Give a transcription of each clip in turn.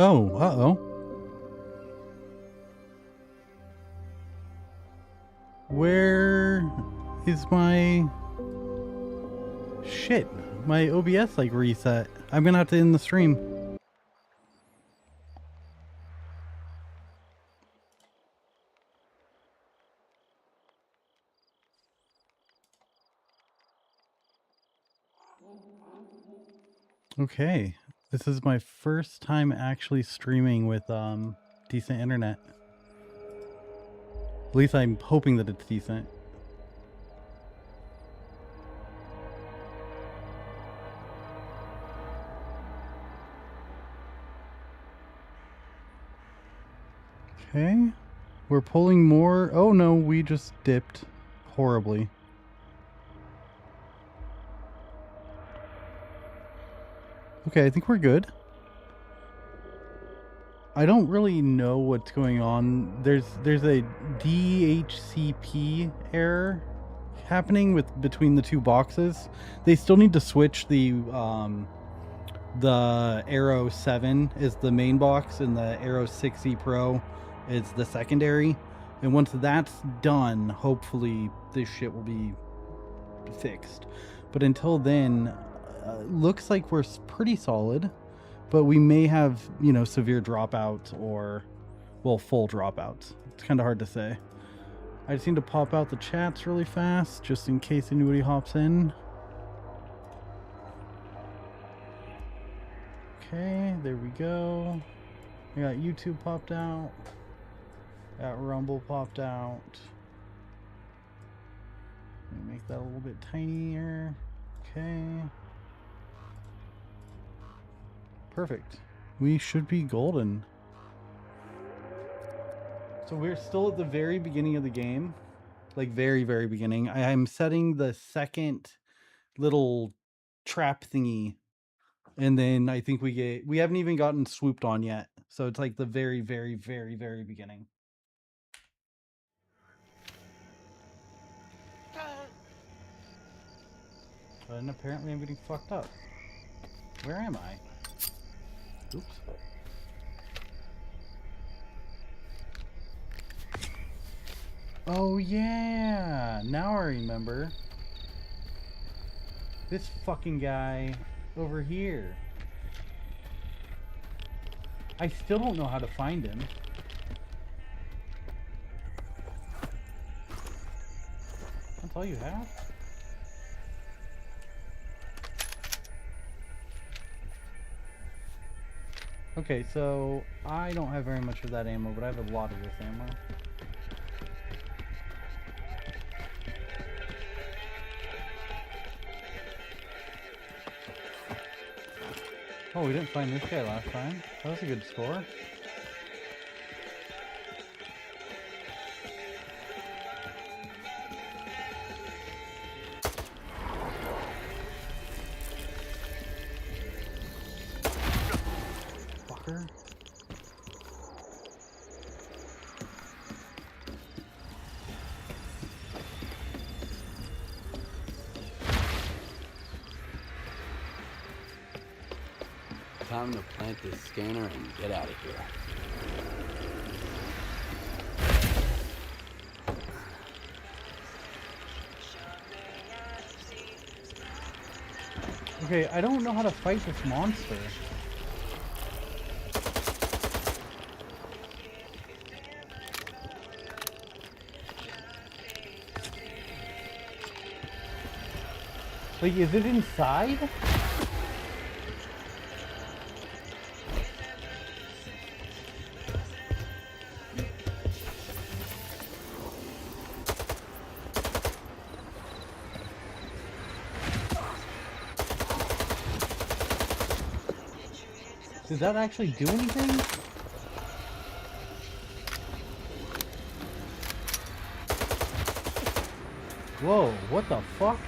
Oh, uh-oh. Where is my... Shit. My OBS, like, reset. I'm gonna have to end the stream. Okay. This is my first time actually streaming with, decent internet. At least I'm hoping that it's decent. Okay. We're pulling more. Oh no, we just dipped horribly. Okay, I think we're good. I don't really know what's going on. There's a DHCP error happening between the two boxes. They still need to switch the AIO 7 is the main box and the AIO 6E Pro is the secondary. And once that's done, hopefully this shit will be fixed. But until then, looks like we're pretty solid. But we may have, you know, severe dropouts or, well, full dropouts. It's kind of hard to say. I just need to pop out the chats really fast, just in case anybody hops in. Okay, there we go. I got YouTube popped out. Got Rumble popped out. Let me make that a little bit tinier. Okay. Perfect. We should be golden. So we're still at the very beginning of the game. Like very, very beginning. I'm setting the second little trap thingy. And then I think we haven't even gotten swooped on yet. So it's like the very, very, very, very beginning. And apparently I'm getting fucked up. Where am I? Oops. Oh yeah! Now I remember. This fucking guy over here. I still don't know how to find him. That's all you have? Okay, so I don't have very much of that ammo, but I have a lot of this ammo. Oh, we didn't find this guy last time. That was a good score. Fucker. Time to plant this scanner and get out of here. Okay, I don't know how to fight this monster. Like, is it inside? Does that actually do anything? Whoa, what the fuck?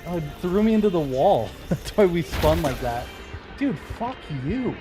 Oh, it threw me into the wall. That's why we spun like that. Dude, fuck you.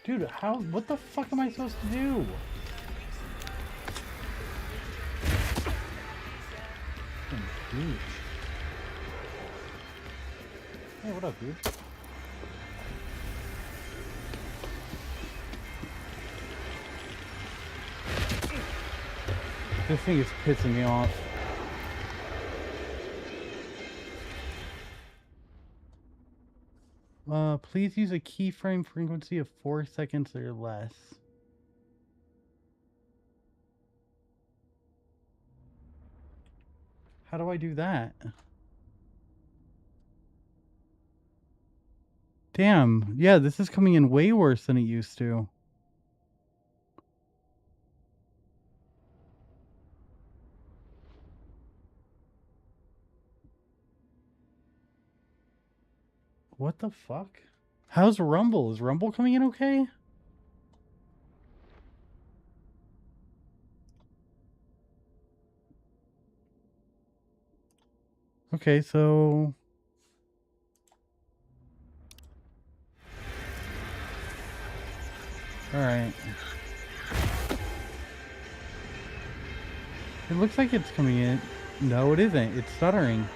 Dude, what the fuck am I supposed to do? Huge. Hey, what up, dude? This thing is pissing me off. Please use a keyframe frequency of 4 seconds or less. How do I do that? Damn, yeah, this is coming in way worse than it used to. What the fuck? How's Rumble? Is Rumble coming in okay? Okay, so... Alright. It looks like it's coming in. No, it isn't. It's stuttering.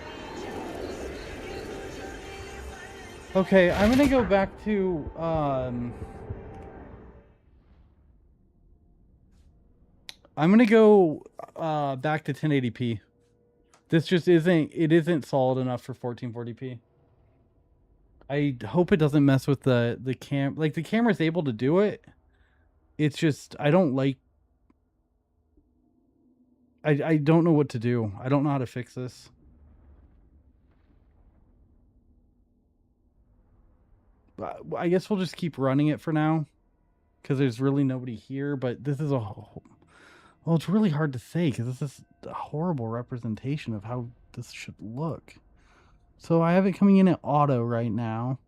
Okay, I'm gonna go back to, I'm gonna go, back to 1080p. This just isn't solid enough for 1440p. I hope it doesn't mess with the cam. Like, the camera's able to do it. It's just, I don't like... I don't know what to do. I don't know how to fix this. I guess we'll just keep running it for now, because there's really nobody here. But this is well, it's really hard to say, because this is a horrible representation of how this should look. So I have it coming in at auto right now.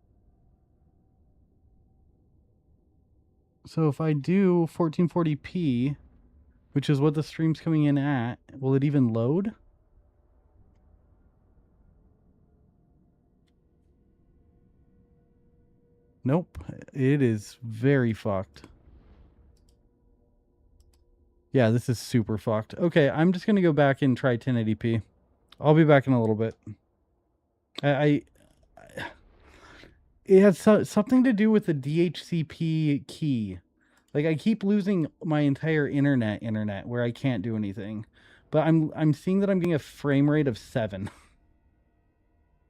So if I do 1440p, which is what the stream's coming in at, will it even load? Nope. It is very fucked. Yeah, this is super fucked. Okay, I'm just going to go back and try 1080p. I'll be back in a little bit. It has something to do with the DHCP key. Like, I keep losing my entire internet where I can't do anything. But I'm seeing that I'm getting a frame rate of 7.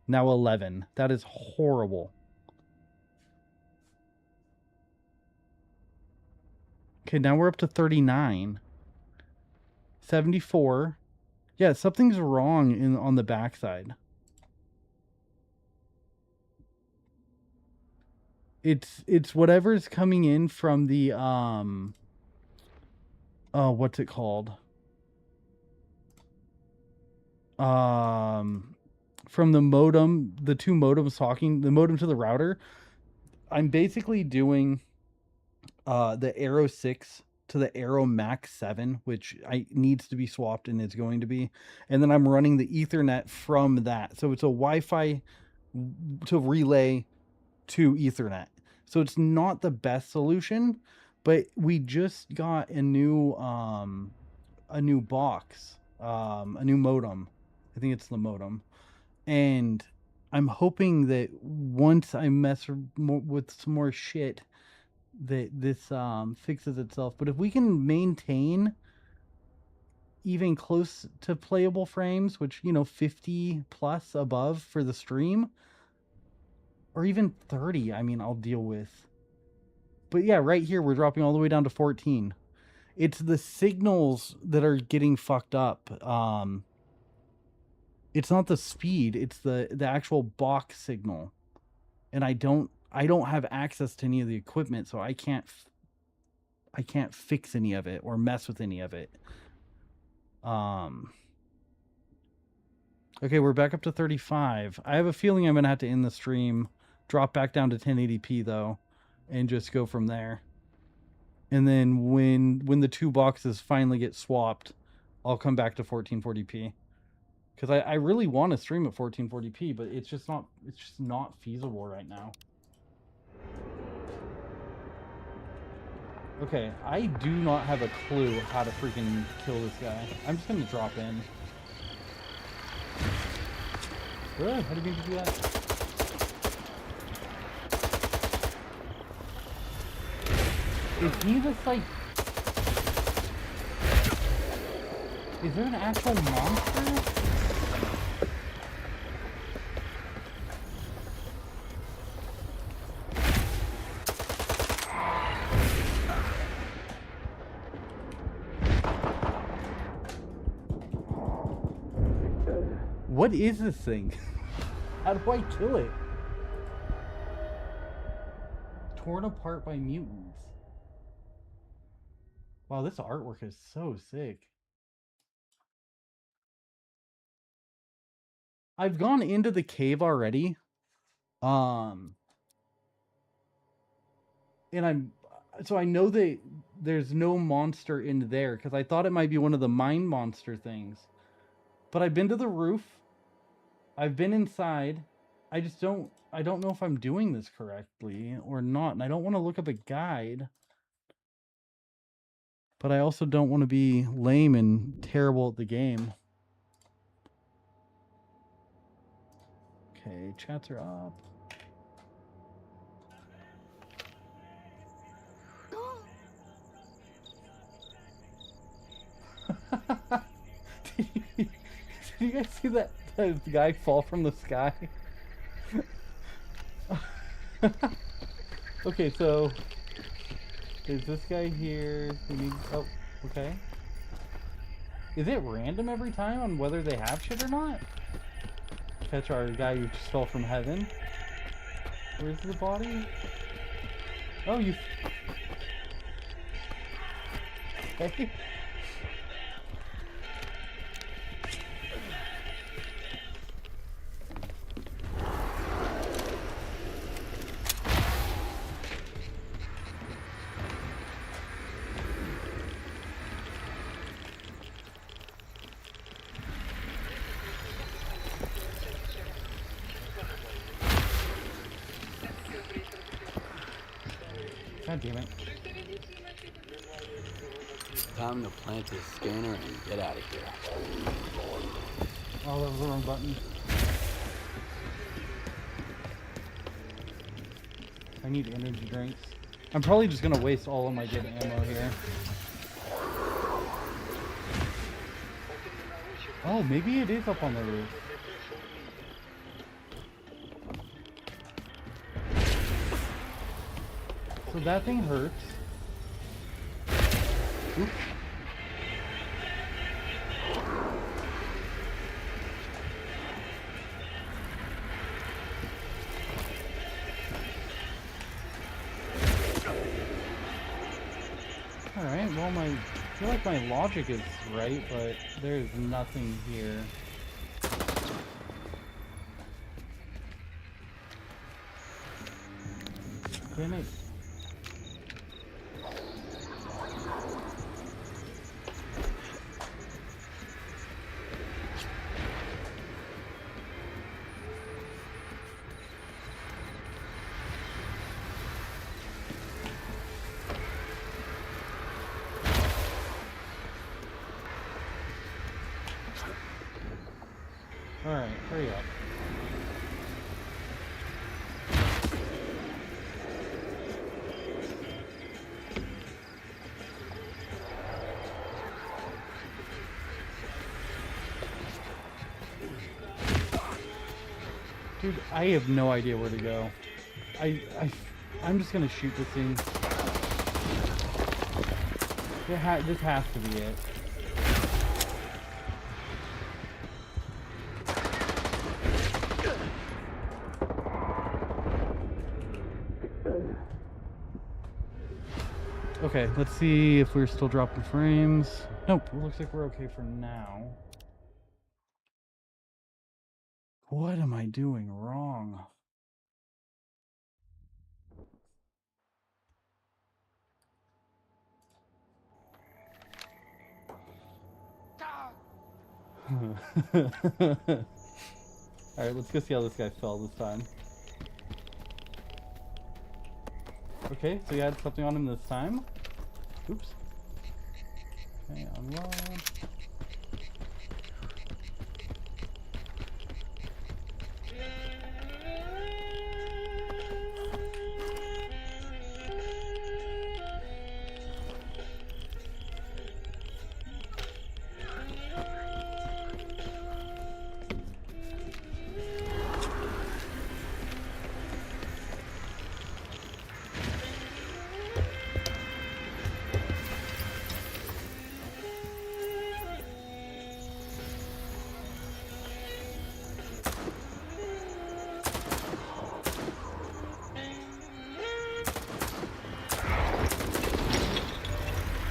Now 11. That is horrible. Okay, now we're up to 39. 74. Yeah, something's wrong on the backside. It's whatever's coming in from the what's it called? From the modem, the two modems talking, the modem to the router. I'm basically doing the Aero 6 to the Aero Max 7, which needs to be swapped, and it's going to be. And then I'm running the Ethernet from that. So it's a Wi-Fi to relay to Ethernet. So it's not the best solution, but we just got a new box, a new modem. I think it's the modem. And I'm hoping that once I mess with some more shit, that this fixes itself. But if we can maintain even close to playable frames, which, you know, 50 plus above for the stream, or even 30, I mean, I'll deal with. But yeah, right here, we're dropping all the way down to 14. It's the signals that are getting fucked up. It's not the speed, it's the actual box signal. And I don't have access to any of the equipment, so I can't fix any of it or mess with any of it. Okay, we're back up to 35. I have a feeling I'm gonna have to end the stream, drop back down to 1080p though, and just go from there. And then when the two boxes finally get swapped, I'll come back to 1440p. Because I really want to stream at 1440p, but it's just not feasible right now. Okay, I do not have a clue how to freaking kill this guy. I'm just gonna drop in. Really? How do you mean to do that? Is he just like... Is there an actual monster? What is this thing? How do I kill it? Torn apart by mutants. Wow, this artwork is so sick. I've gone into the cave already. And so I know that there's no monster in there because I thought it might be one of the mine monster things. But I've been to the roof. I've been inside. I don't know if I'm doing this correctly or not. And I don't want to look up a guide. But I also don't want to be lame and terrible at the game. Okay, chats are up. Did you guys see that guy fall from the sky? Okay, so there's this guy here. Oh, okay. Is it random every time on whether they have shit or not? Catch our guy who just fell from heaven. Where's the body? Oh, you... Okay. God damn it. Time to plant this scanner and get out of here. Oh, that was the wrong button. I need energy drinks. I'm probably just gonna waste all of my good ammo here. Oh, maybe it is up on the roof. So that thing hurts. Oops. Alright, well I feel like my logic is right, but there's nothing here. Damn it. Alright, hurry up. Dude, I have no idea where to go. I'm just gonna shoot this thing. This has to be it. Okay, let's see if we're still dropping frames. Nope, it looks like we're okay for now. What am I doing wrong? Alright, let's go see how this guy fell this time. Okay, so you had something on him this time. Oops. Okay, unload.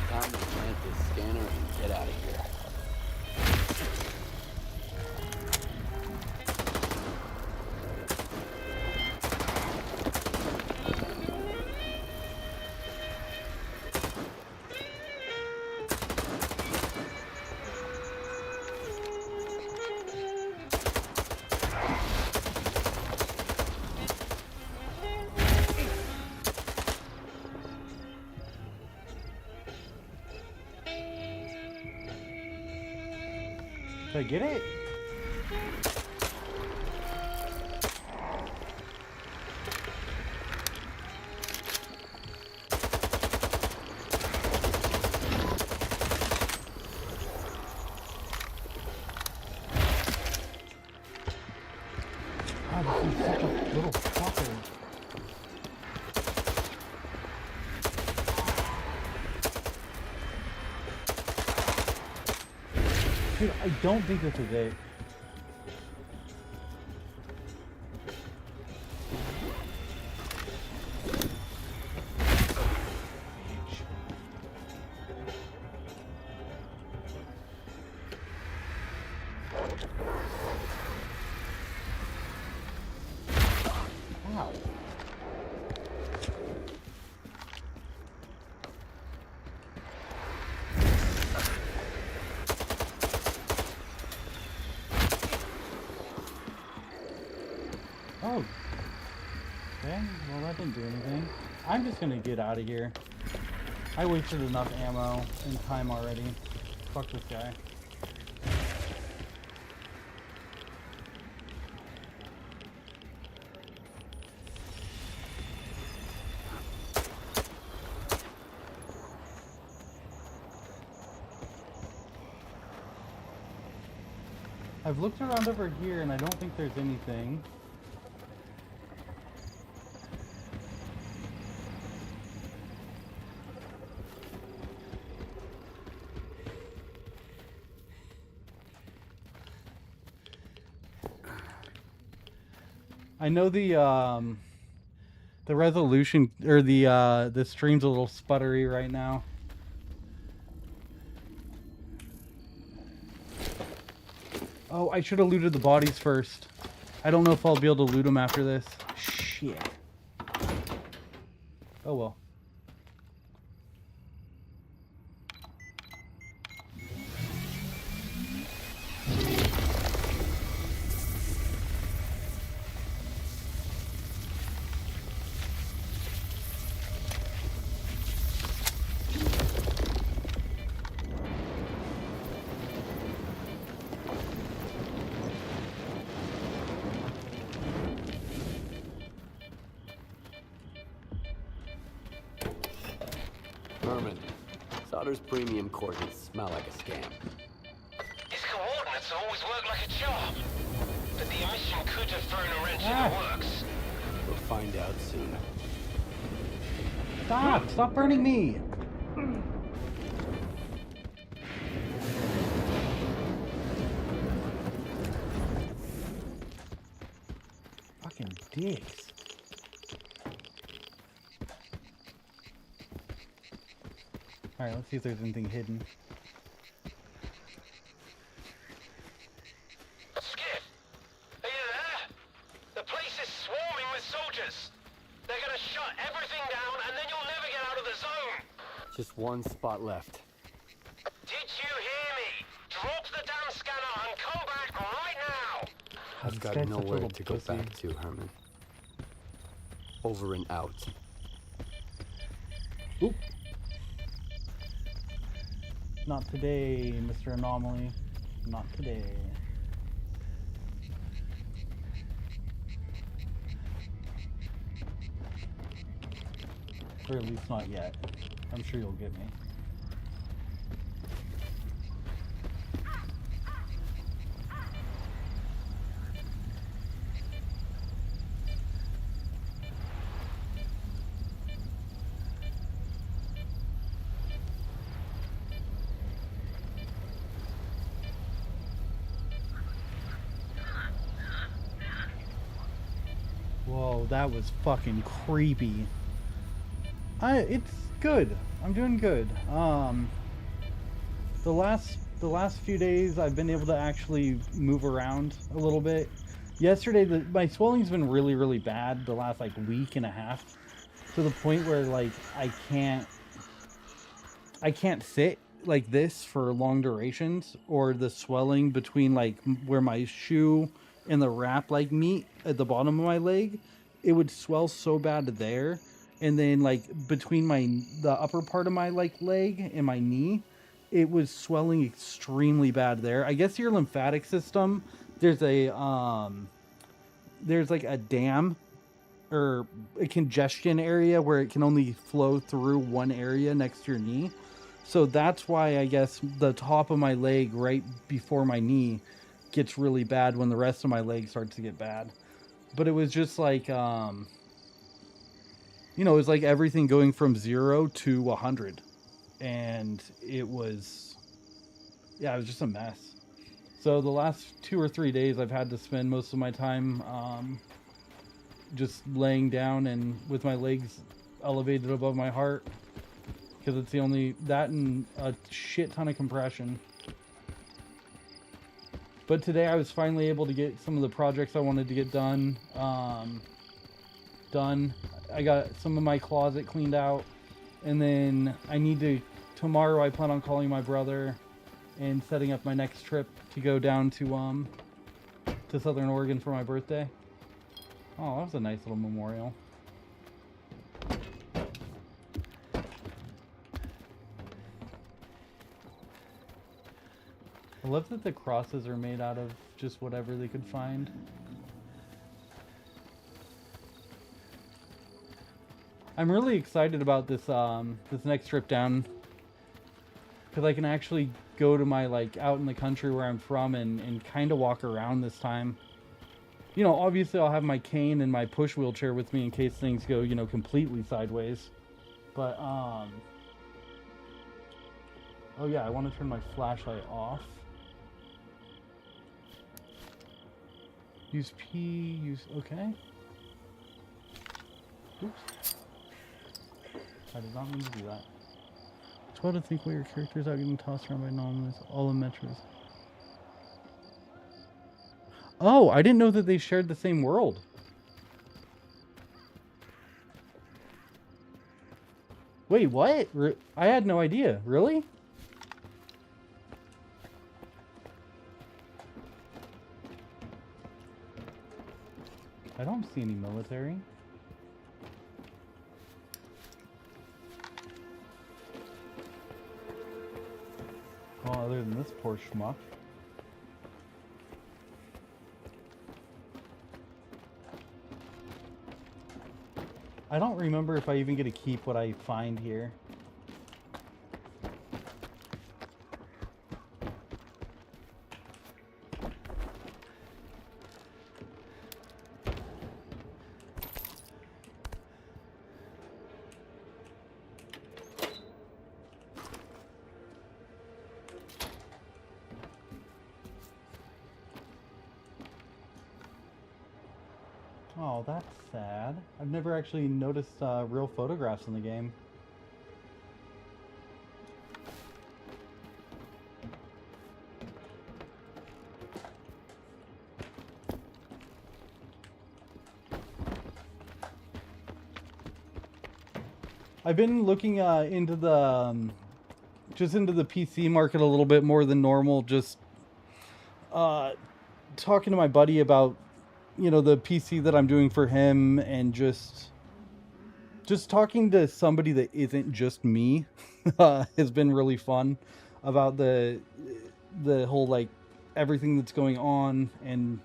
Time to plant this scanner and get out of here. Did I get it? God, this is such a little fucker. Dude, I don't think this is it. Wow. Oh. Okay, well that didn't do anything. I'm just gonna get out of here. I wasted enough ammo and time already. Fuck this guy. I've looked around over here and I don't think there's anything. I know the resolution or the stream's a little sputtery right now. Oh, I should have looted the bodies first. I don't know if I'll be able to loot them after this. Shit. Oh well. Herman, Solder's premium coordinates smell like a scam. His coordinates always work like a charm. But the emission could have thrown a wrench in the works. We'll find out soon. Stop! Stop burning me! Fucking dicks. Alright, let's see if there's anything hidden. Skip, are you there? The place is swarming with soldiers. They're gonna shut everything down and then you'll never get out of the zone. Just one spot left. Did you hear me? Drop the damn scanner and come back right now. I've got guy's such a nowhere little to go pussy. back to, Herman. Over and out. Oop. Not today, Mr. Anomaly. Not today. Or at least not yet. I'm sure you'll get me. Whoa, that was fucking creepy. It's good. I'm doing good. The last few days I've been able to actually move around a little bit. Yesterday my swelling's been really bad the last like week and a half, to the point where like I can't sit like this for long durations, or the swelling between like where my shoe and the wrap like meet at the bottom of my leg, it would swell so bad there. And then like between the upper part of my like leg and my knee, it was swelling extremely bad there. I guess your lymphatic system, there's like a dam or a congestion area where it can only flow through one area next to your knee. So that's why I guess the top of my leg right before my knee gets really bad when the rest of my leg starts to get bad. But it was just like, you know, it was like everything going from 0 to 100. And it was, yeah, it was just a mess. So the last 2 or 3 days I've had to spend most of my time just laying down and with my legs elevated above my heart, because it's the only, that and a shit ton of compression. But today I was finally able to get some of the projects I wanted to get done. I got some of my closet cleaned out, and then I need to, tomorrow I plan on calling my brother and setting up my next trip to go down to Southern Oregon for my birthday. Oh, that was a nice little memorial. I love that the crosses are made out of just whatever they could find. I'm really excited about this this next trip down, because I can actually go to my, like, out in the country where I'm from and kind of walk around this time. You know, obviously I'll have my cane and my push wheelchair with me in case things go, you know, completely sideways. But, oh yeah, I want to turn my flashlight off. Use P, okay. Oops. I did not mean to do that. It's wild to think where your characters are getting tossed around by anonymous all the metros. Oh, I didn't know that they shared the same world. Wait, what? I had no idea. Really? I don't see any military. Well, other than this poor schmuck. I don't remember if I even get to keep what I find here. Oh, that's sad. I've never actually noticed real photographs in the game. I've been looking into the just into the PC market a little bit more than normal, just talking to my buddy about, you know, the PC that I'm doing for him, and just talking to somebody that isn't just me has been really fun. about the whole like everything that's going on, and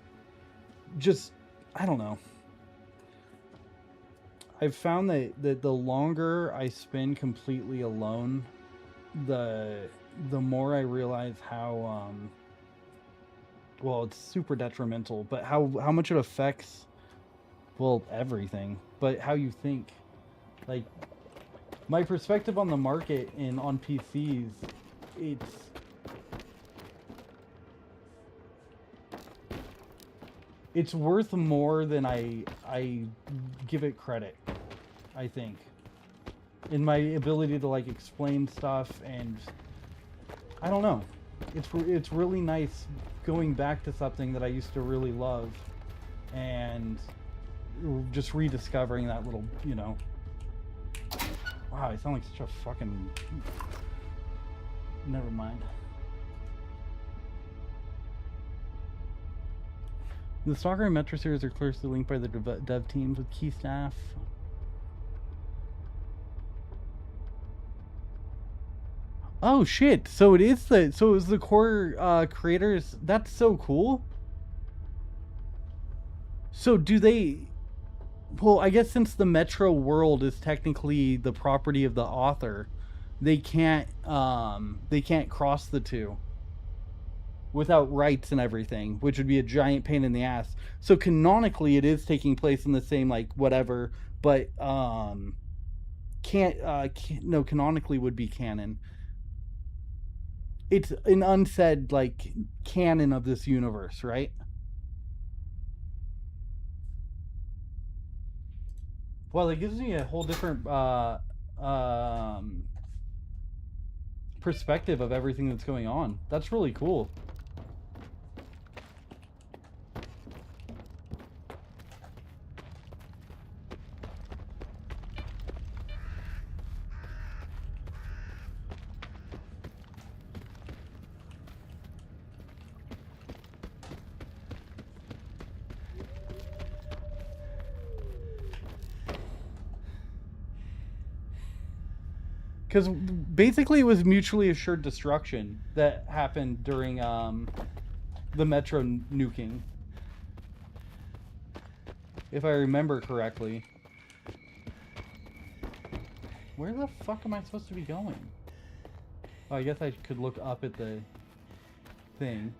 just I don't know. I've found that the longer I spend completely alone, the more I realize how well, it's super detrimental, but how much it affects, well, everything, but how you think. Like, my perspective on the market and on PCs, it's worth more than I give it credit, I think. In my ability to like explain stuff, and I don't know. It's really nice going back to something that I used to really love and just rediscovering that little, you know. Wow, I sound like such a fucking... Never mind. The Stalker and Metro series are closely linked by the dev teams with key staff. Oh shit! So it is it was the core creators. That's so cool. So do they? Well, I guess since the Metro world is technically the property of the author, they can't cross the two without rights and everything, which would be a giant pain in the ass. So canonically, it is taking place in the same like whatever, but no, canonically would be canon. It's an unsaid like canon of this universe, right? Well, it gives me a whole different perspective of everything that's going on. That's really cool. Because basically it was mutually assured destruction that happened during the Metro nuking. If I remember correctly. Where the fuck am I supposed to be going? Oh, I guess I could look up at the thing.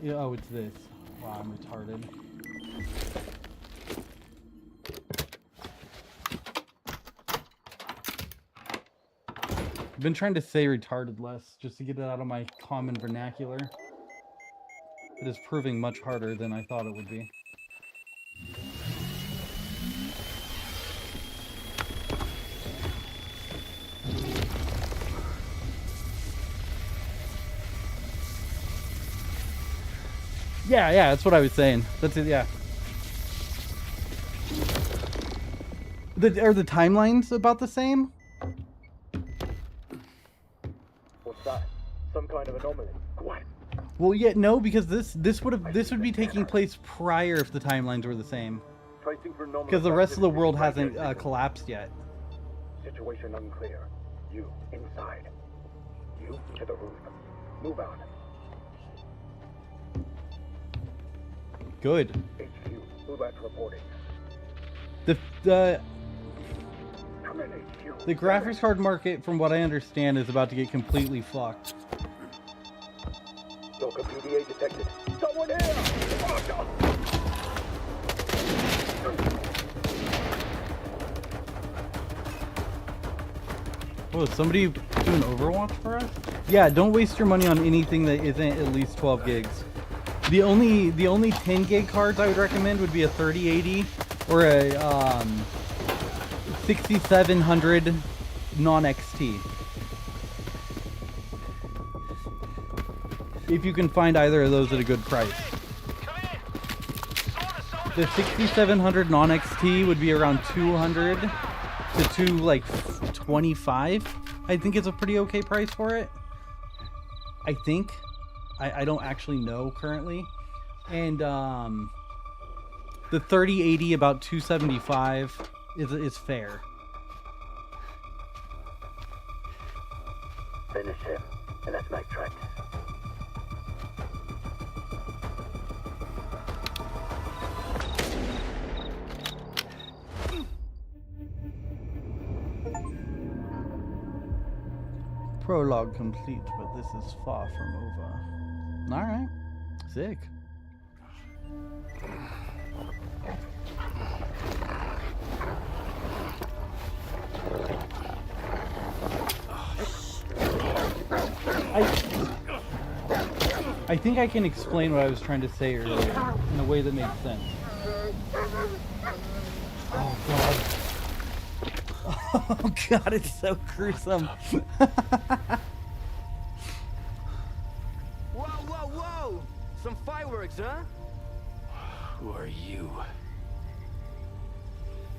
Yeah, oh, it's this. Wow, I'm retarded. I've been trying to say retarded less, just to get it out of my common vernacular. It is proving much harder than I thought it would be. Yeah, that's what I was saying. That's it, yeah. Are the timelines about the same? What's that? Some kind of anomaly. Quiet. Well, yeah, no, because this would be taking place prior if the timelines were the same. Because the rest of the world hasn't collapsed yet. Situation unclear. You inside. You to the roof. Move out. Good. HQ, move out reporting. The Come in, HQ. the graphics card market, from what I understand, is about to get completely fucked. Stalker PDA detected. Someone here! Oh, is somebody doing Overwatch for us? Yeah, don't waste your money on anything that isn't at least 12 gigs. The only 10 gig cards I would recommend would be a 3080 or a 6700 non-XT. If you can find either of those at a good price. The 6700 non-XT would be around 200 to 225. I think it's a pretty okay price for it. I think. I don't actually know currently. And the 3080 about 275 is fair. Finish him, and let's make tracks. Prologue complete, but this is far from over. Alright. Sick. I think I can explain what I was trying to say earlier in a way that makes sense. Oh god. Oh god, it's so gruesome. Whoa, whoa, whoa! Some fireworks, huh? Who are you?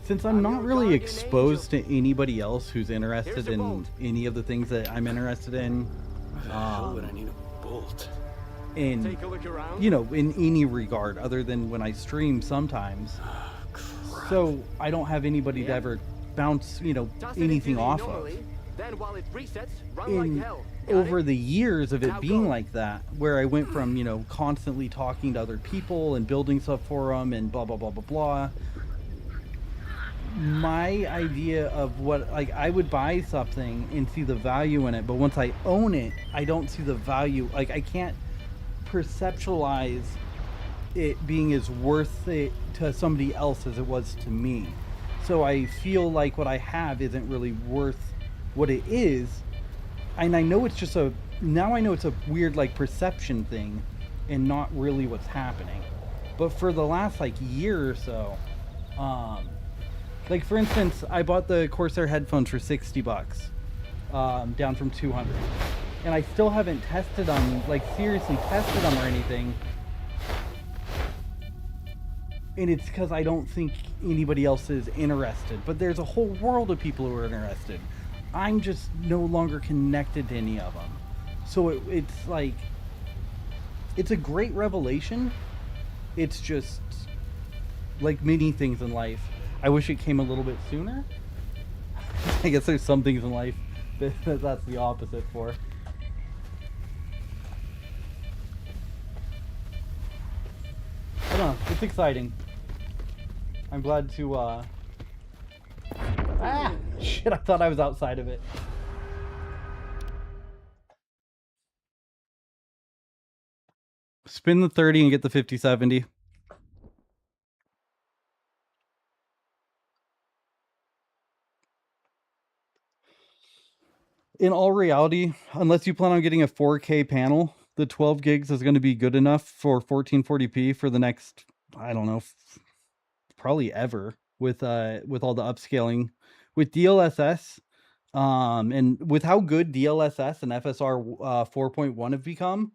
Since I'm not really exposed to anybody else who's interested in any of the things that I'm interested in, How would I need a bolt? in, Take a look around. you know, in any regard other than when I stream sometimes. So I don't have anybody to ever bounce, you know, Toss it anything into off the of. anomaly, then while it resets, run like In hell. Got over it? the years of it How being come? like that, where I went from, you know, constantly talking to other people and building stuff for them and blah blah blah blah blah, my idea of what, like, I would buy something and see the value in it, but once I own it, I don't see the value. Like, I can't perceptualize it being as worth it to somebody else as it was to me. So I feel like what I have isn't really worth what it is. And I know it's just now I know it's a weird, like, perception thing and not really what's happening. But for the last, like, year or so, like, for instance, I bought the Corsair headphones for $60, down from 200, and I still haven't tested them, like, seriously tested them or anything. And it's because I don't think anybody else is interested. But there's a whole world of people who are interested. I'm just no longer connected to any of them. So it's like, it's a great revelation. It's just like many things in life. I wish it came a little bit sooner. I guess there's some things in life that's the opposite for. I don't know, it's exciting. I'm glad to, ah! Shit, I thought I was outside of it. Spin the 30 and get the 5070. In all reality, unless you plan on getting a 4K panel, the 12 gigs is going to be good enough for 1440p for the next, I don't know, probably ever, with all the upscaling with DLSS, and with how good DLSS and FSR 4.1 have become.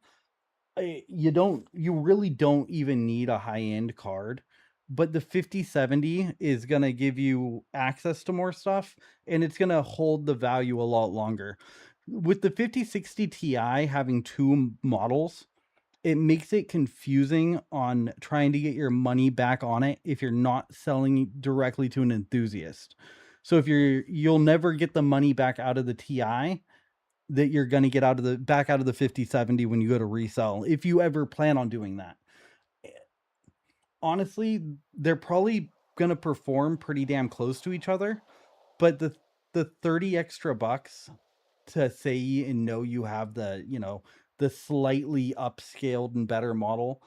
You really don't even need a high-end card, but the 5070 is going to give you access to more stuff, and it's going to hold the value a lot longer. With the 5060 Ti having two models, it makes it confusing on trying to get your money back on it if you're not selling directly to an enthusiast. So if you'll never get the money back out of the Ti that you're going to get back out of the 5070 when you go to resell, if you ever plan on doing that. Honestly, they're probably going to perform pretty damn close to each other, but the 30 extra bucks to say and know you have the, you know, the slightly upscaled and better model,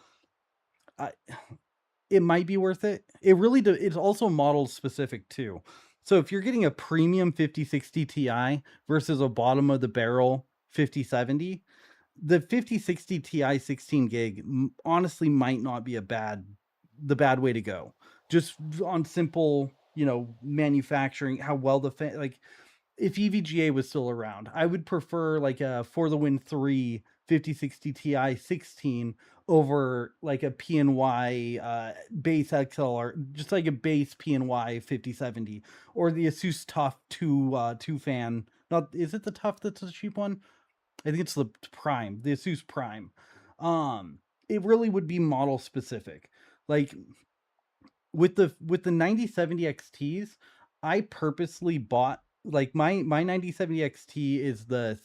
it might be worth it. It really it's also model specific too. So if you're getting a premium 5060 Ti versus a bottom of the barrel 5070, the 5060 Ti 16 gig honestly might not be the bad way to go. Just on simple, you know, manufacturing, how well like, if EVGA was still around, I would prefer like a For the Win 3 5060 Ti 16 over like a PNY base XL, or just like a base PNY 5070, or the ASUS Tuf 2 fan. Not, is it the Tuf that's the cheap one? I think it's the Prime, the ASUS Prime. It really would be model specific. Like with the 9070 XTs, I purposely bought like my 9070 XT is the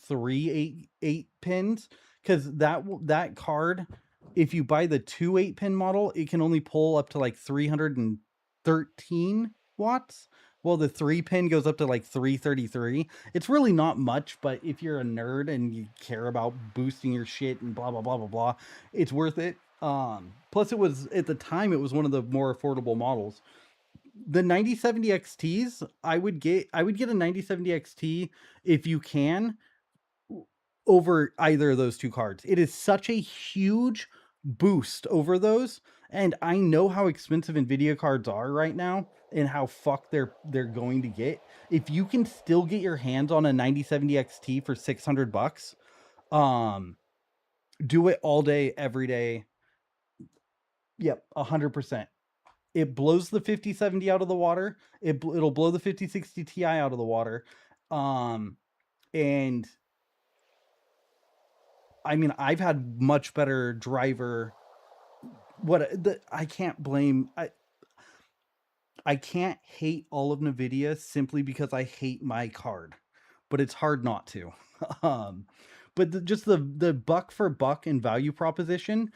8 pins, because that card, if you buy the 2 8-pin model, it can only pull up to like 313 watts. Well, the 3-pin goes up to like 333. It's really not much, but if you're a nerd and you care about boosting your shit and blah blah blah blah blah, it's worth it. Plus it was, at the time, it was one of the more affordable models. The 9070 XTs, I would get a 9070 XT if you can, over either of those two cards. It is such a huge boost over those, and I know how expensive Nvidia cards are right now and how fucked they're going to get. If you can still get your hands on a 9070 XT for $600, do it all day, every day. Yep, 100%. It blows the 5070 out of the water. It'll blow the 5060 Ti out of the water. And I mean, I've had much better driver. I can't blame. I can't hate all of NVIDIA simply because I hate my card, but it's hard not to. But just the buck for buck and value proposition,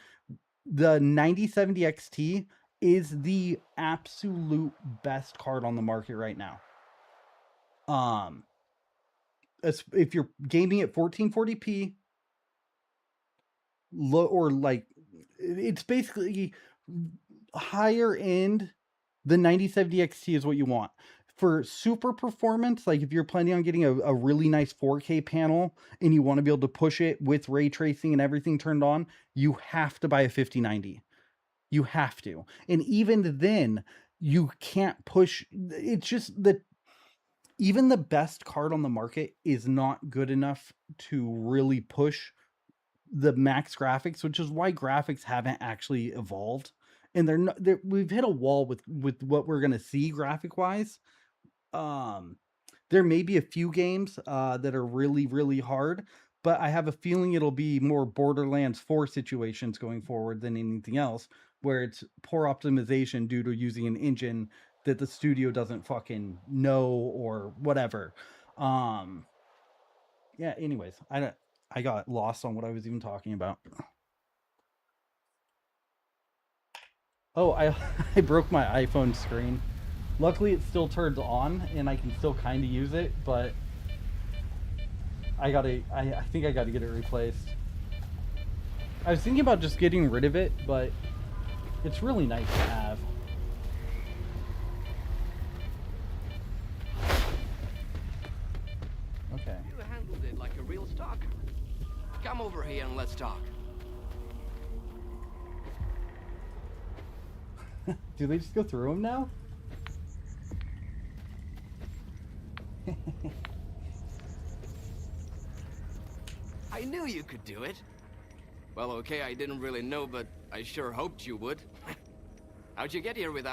the 9070 XT is the absolute best card on the market right now. If you're gaming at 1440p, or like, it's basically higher end. The 9070 XT is what you want. For super performance, like if you're planning on getting a really nice 4K panel and you want to be able to push it with ray tracing and everything turned on, you have to buy a 5090. You have to. And even then, you can't push. It's just that even the best card on the market is not good enough to really push the max graphics, which is why graphics haven't actually evolved. And we've hit a wall with what we're going to see graphic wise. There may be a few games that are really, really hard, but I have a feeling it'll be more Borderlands 4 situations going forward than anything else, where it's poor optimization due to using an engine that the studio doesn't fucking know or whatever. Yeah, anyways, I got lost on what I was even talking about. Oh, I broke my iPhone screen. Luckily, it still turns on, and I can still kind of use it, but I think I gotta get it replaced. I was thinking about just getting rid of it, but it's really nice to have. Okay. You handled it like a real stalker. Come over here and let's talk. Do they just go through them now? I knew you could do it. Well, okay, I didn't really know, but I sure hoped you would. How'd you get here without